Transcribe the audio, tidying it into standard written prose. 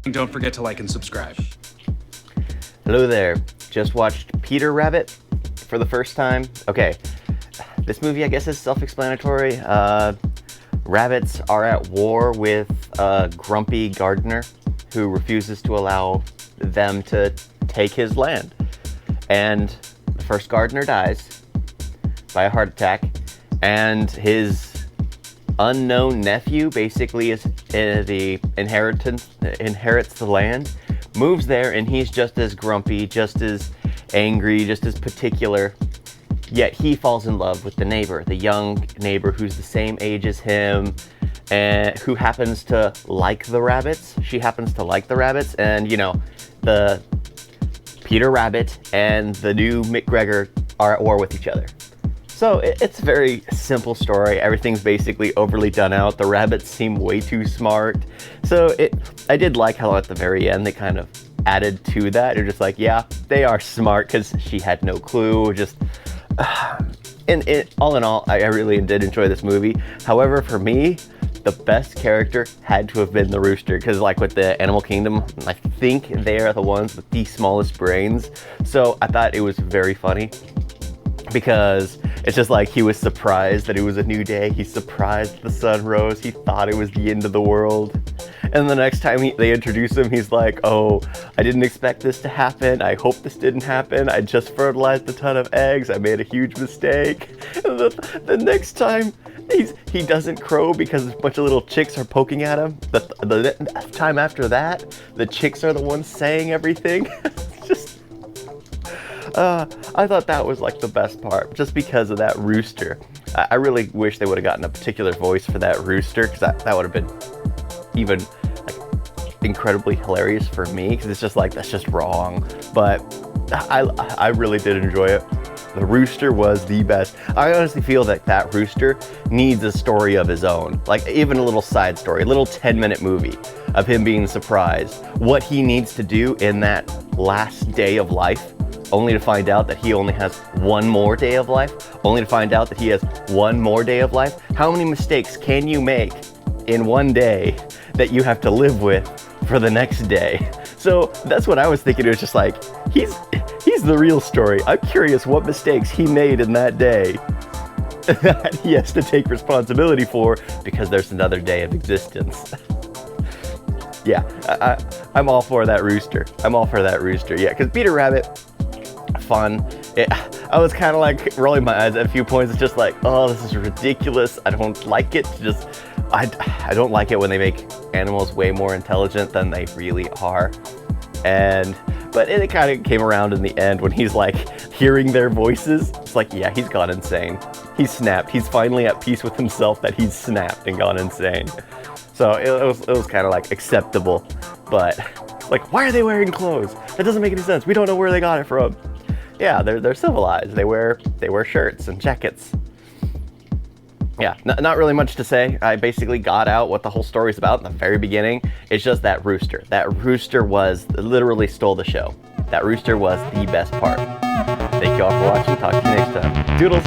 And don't forget to like and subscribe. Hello there. Just watched Peter Rabbit for the first time. Okay, this movie I guess is self-explanatory. Rabbits are at war with a grumpy gardener who refuses to allow them to take his land. And the first gardener dies by a heart attack, and his unknown nephew basically inherits the land, moves there, and he's just as grumpy, just as angry, just as particular. Yet he falls in love with the neighbor, the young neighbor who's the same age as him, and who happens to like the rabbits. She happens to like the rabbits, and the Peter Rabbit and the new McGregor are at war with each other. So it's a very simple story. Everything's basically overly done out. The rabbits seem way too smart. So I did like how at the very end they kind of added to that. They're just like, yeah, they are smart because she had no clue. Just all in all, I really did enjoy this movie. However, for me, the best character had to have been the rooster, because like with the Animal Kingdom, I think they are the ones with the smallest brains. So I thought it was very funny, because it's just like he was surprised that it was a new day. He's surprised the sun rose. He thought it was the end of the world. And the next time they introduce him, he's like, oh, I didn't expect this to happen. I hope this didn't happen. I just fertilized a ton of eggs. I made a huge mistake. And the next time, he doesn't crow because a bunch of little chicks are poking at him. The time after that, the chicks are the ones saying everything. It's just... I thought that was like the best part, just because of that rooster. I really wish they would have gotten a particular voice for that rooster, because that would have been even like incredibly hilarious for me, because it's just like, that's just wrong. But I really did enjoy it. The rooster was the best. I honestly feel that rooster needs a story of his own, like even a little side story, a little 10-minute movie of him being surprised, what he needs to do in that last day of life, only to find out that he only has one more day of life, only to find out that he has one more day of life. How many mistakes can you make in one day that you have to live with for the next day? So that's what I was thinking. It was just like, he's the real story. I'm curious what mistakes he made in that day that he has to take responsibility for, because there's another day of existence. Yeah, I'm all for that rooster. I'm all for that rooster. Yeah, because Peter Rabbit, fun. I was kind of like rolling my eyes at a few points. It's just like, oh, this is ridiculous. I don't like it. I don't like it when they make animals way more intelligent than they really are. But it kind of came around in the end when he's like hearing their voices. It's like, yeah, he's gone insane. He's snapped. He's finally at peace with himself that he's snapped and gone insane. So it was kind of like acceptable. But like, why are they wearing clothes? That doesn't make any sense. We don't know where they got it from. Yeah, they're civilized. They wear shirts and jackets. Yeah, not really much to say. I basically got out what the whole story's about in the very beginning. It's just that rooster. That rooster literally stole the show. That rooster was the best part. Thank you all for watching. Talk to you next time. Toodles!